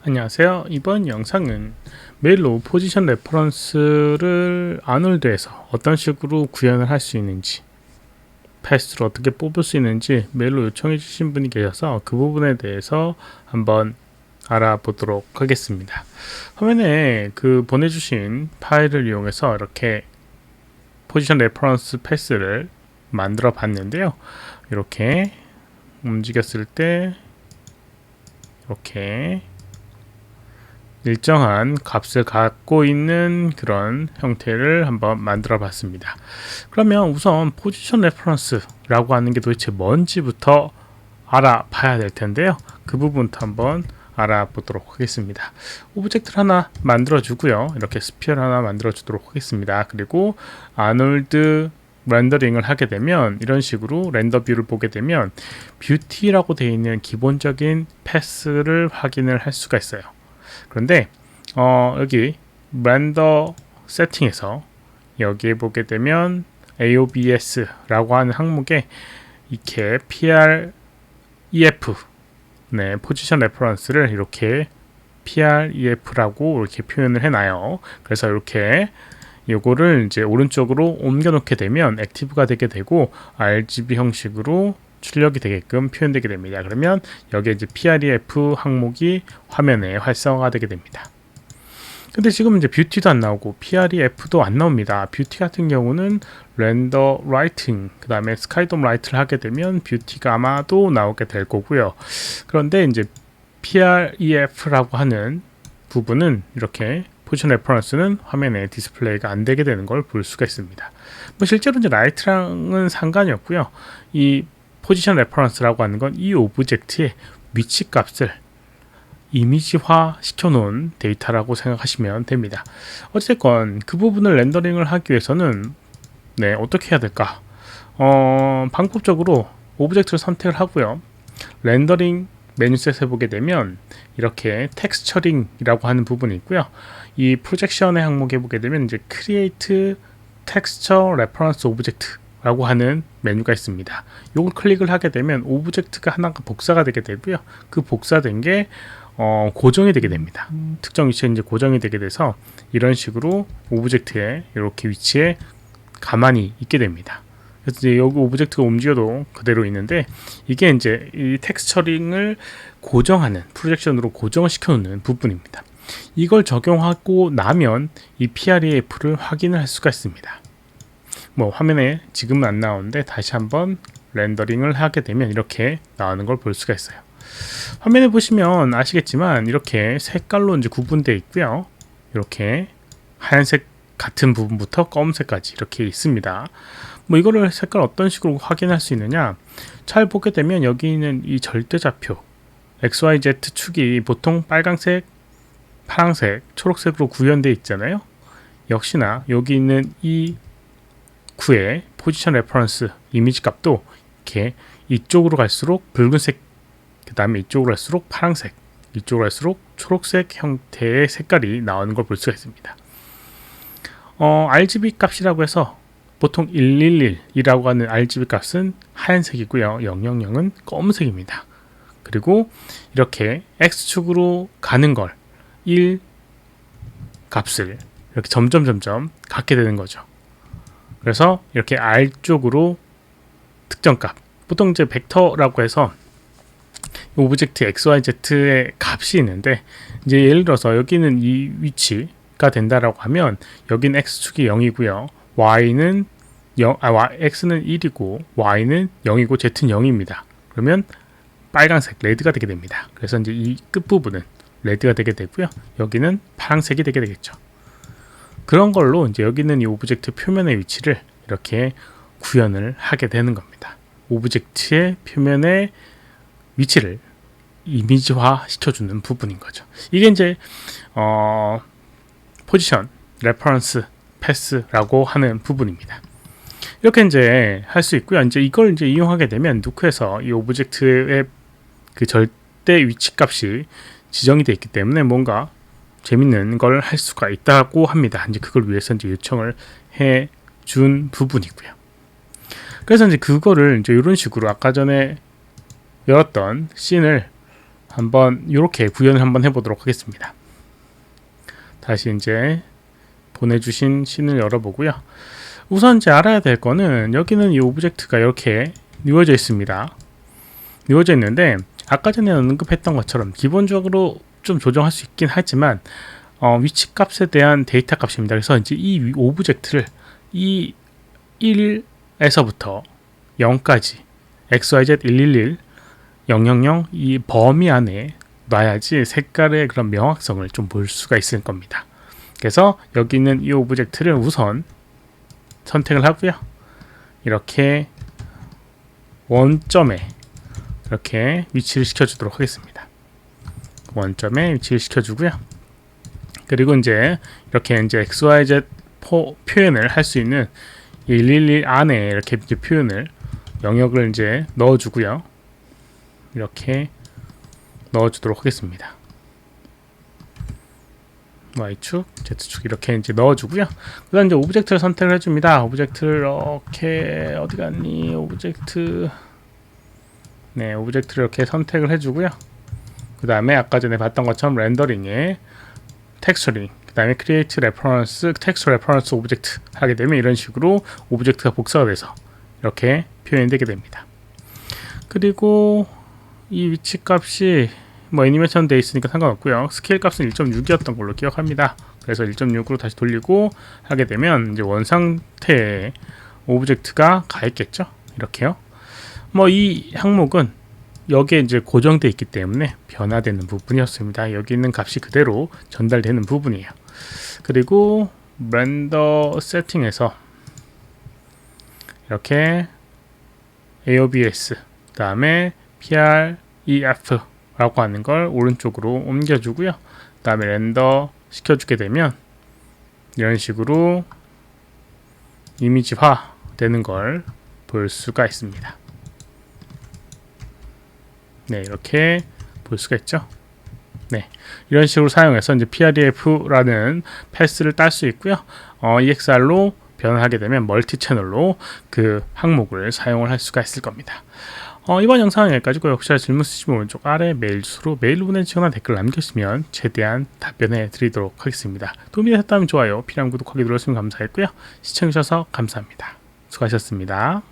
안녕하세요. 이번 영상은 메일로 포지션 레퍼런스를 아놀드에서 어떤 식으로 구현을 할 수 있는지, 패스를 어떻게 뽑을 수 있는지 메일로 요청해 주신 분이 계셔서 그 부분에 대해서 한번 알아보도록 하겠습니다. 화면에 그 보내주신 파일을 이용해서 이렇게 포지션 레퍼런스 패스를 만들어 봤는데요. 이렇게 움직였을 때 이렇게 일정한 값을 갖고 있는 그런 형태를 한번 만들어 봤습니다. 그러면 우선 포지션 레퍼런스라고 하는 게 도대체 뭔지부터 알아봐야 될 텐데요. 그 부분부터 한번 알아보도록 하겠습니다. 오브젝트를 하나 만들어 주고요. 이렇게 스피어를 하나 만들어 주도록 하겠습니다. 그리고 아놀드 렌더링을 하게 되면 이런 식으로 렌더 뷰를 보게 되면 뷰티라고 되어 있는 기본적인 패스를 확인을 할 수가 있어요. 그런데 여기 렌더 세팅에서 여기에 보게 되면 AOBS라고 하는 항목에 이렇게 PREF 포지션 레퍼런스를 이렇게 PREF라고 이렇게 표현을 해놔요. 그래서 이렇게 요거를 이제 오른쪽으로 옮겨 놓게 되면 액티브가 되게 되고 RGB 형식으로 출력이 되게끔 표현되게 됩니다. 그러면 여기에 이제 PREF 항목이 화면에 활성화가 되게 됩니다. 근데 지금 이제 뷰티도 안 나오고 PREF도 안 나옵니다. 뷰티 같은 경우는 렌더 라이팅, 그 다음에 스카이돔 라이트를 하게 되면 뷰티가 아마도 나오게 될 거고요. 그런데 이제 PREF라고 하는 부분은 이렇게 포지션 레퍼런스는 화면에 디스플레이가 안 되게 되는 걸 볼 수가 있습니다. 뭐 실제로 이제 라이트랑은 상관이 없고요. 이 포지션 레퍼런스라고 하는 건 이 오브젝트의 위치 값을 이미지화 시켜놓은 데이터라고 생각하시면 됩니다. 어쨌건 그 부분을 렌더링을 하기 위해서는 어떻게 해야 될까? 방법적으로 오브젝트를 선택을 하고요. 렌더링 메뉴셋에 보게 되면 이렇게 텍스처링이라고 하는 부분이 있고요. 이 프로젝션의 항목에 보게 되면 이제 Create Texture Reference Object 라고 하는 메뉴가 있습니다. 이걸 클릭을 하게 되면 오브젝트가 하나가 복사가 되게 되고요. 그 복사된 게 고정이 되게 됩니다. 특정 위치에 이제 고정이 되게 돼서 이런 식으로 오브젝트에 이렇게 위치에 가만히 있게 됩니다. 그래서 이제 여기 오브젝트가 움직여도 그대로 있는데 이게 이제 이 텍스처링을 고정하는 프로젝션으로 고정을 시켜놓는 부분입니다. 이걸 적용하고 나면 이 PREF를 확인을 할 수가 있습니다. 뭐 화면에 지금은 안 나오는데 다시 한번 렌더링을 하게 되면 이렇게 나오는 걸 볼 수가 있어요. 화면에 보시면 아시겠지만 이렇게 색깔로 이제 구분되어 있고요. 이렇게 하얀색 같은 부분부터 검은색까지 이렇게 있습니다. 뭐 이거를 색깔 어떤 식으로 확인할 수 있느냐? 잘 보게 되면 여기 있는 이 절대좌표 XYZ 축이 보통 빨강색, 파란색, 초록색으로 구현되어 있잖아요. 역시나 여기 있는 이 구의 포지션 레퍼런스 이미지 값도 이렇게 이쪽으로 갈수록 붉은색, 그 다음에 이쪽으로 갈수록 파란색, 이쪽으로 갈수록 초록색 형태의 색깔이 나오는 걸 볼 수가 있습니다. RGB 값이라고 해서 보통 111이라고 하는 RGB 값은 하얀색이고요. 000은 검은색입니다. 그리고 이렇게 X축으로 가는 걸 1 값을 이렇게 점점 갖게 되는 거죠. 그래서 이렇게 R 쪽으로 특정 값, 보통 이제 벡터라고 해서 오브젝트 XYZ의 값이 있는데 이제 예를 들어서 여기는 이 위치가 된다라고 하면 여기는 X축이 0이고요. Y는 X는 1이고 Y는 0이고 Z는 0입니다. 그러면 빨간색, 레드가 되게 됩니다. 그래서 이제 이 끝부분은 레드가 되게 되고요. 여기는 파란색이 되게 되겠죠. 그런 걸로 이제 여기 있는 이 오브젝트 표면의 위치를 이렇게 구현을 하게 되는 겁니다. 오브젝트의 표면의 위치를 이미지화 시켜주는 부분인 거죠. 이게 이제 포지션 레퍼런스 패스라고 하는 부분입니다. 이렇게 이제 할 수 있고요. 이제 이걸 이제 이용하게 되면 누크에서 이 오브젝트의 그 절대 위치 값이 지정이 되어 있기 때문에 뭔가 재밌는 걸 할 수가 있다고 합니다. 이제 그걸 위해서 이제 요청을 해 준 부분이고요. 그래서 이제 그거를 이제 이런 식으로 아까 전에 열었던 씬을 한번 이렇게 구현을 한번 해보도록 하겠습니다. 다시 이제 보내주신 씬을 열어보고요. 우선 이제 알아야 될 거는 여기는 이 오브젝트가 이렇게 누워져 있습니다. 누워져 있는데 아까 전에 언급했던 것처럼 기본적으로 좀 조정할 수 있긴 하지만 위치 값에 대한 데이터 값입니다. 그래서 이제 이 오브젝트를 이 1에서부터 0까지 XYZ 111 000 이 범위 안에 놔야지 색깔의 그런 명확성을 좀 볼 수가 있을 겁니다. 그래서 여기 있는 이 오브젝트를 우선 선택을 하고요. 이렇게 원점에 이렇게 위치를 시켜주도록 하겠습니다. 원점에 위치를 시켜주고요. 그리고 이제 이렇게 이제 XYZ 표현을 할 수 있는 111 안에 이렇게 이제 표현을 영역을 이제 넣어주고요. 이렇게 넣어주도록 하겠습니다. Y축, Z축 이렇게 이제 넣어주고요. 그다음 이제 오브젝트를 선택을 해줍니다. 오브젝트를 이렇게 어디 갔니? 오브젝트, 네, 오브젝트를 이렇게 선택을 해주고요. 그 다음에 아까 전에 봤던 것처럼 렌더링에 텍스처링, 그 다음에 크리에이트 레퍼런스, 텍스처 레퍼런스 오브젝트 하게 되면 이런 식으로 오브젝트가 복사가 돼서 이렇게 표현이 되게 됩니다. 그리고 이 위치 값이 뭐 애니메이션 돼 있으니까 상관없고요. 스케일 값은 1.6이었던 걸로 기억합니다. 그래서 1.6으로 다시 돌리고 하게 되면 이제 원 상태의 오브젝트가 가 있겠죠. 이렇게요. 뭐 이 항목은 여기에 이제 고정되어 있기 때문에 변화되는 부분이었습니다. 여기 있는 값이 그대로 전달되는 부분이에요. 그리고 렌더 세팅에서 이렇게 AOBS 그 다음에 PREF 라고 하는 걸 오른쪽으로 옮겨주고요. 그 다음에 렌더 시켜주게 되면 이런 식으로 이미지화 되는 걸 볼 수가 있습니다. 네, 이렇게 볼 수가 있죠. 네, 이런 식으로 사용해서 이제 PREF라는 패스를 딸 수 있고요. EXR로 변환하게 되면 멀티 채널로 그 항목을 사용을 할 수가 있을 겁니다. 이번 영상은 여기까지고요. 혹시 질문 있으시면 오른쪽 아래 메일 주소로 메일로 보내주시거나 댓글 남겨주시면 최대한 답변해 드리도록 하겠습니다. 도움이 되셨다면 좋아요, 필요한 구독하기 눌러주시면 감사했고요. 시청해주셔서 감사합니다. 수고하셨습니다.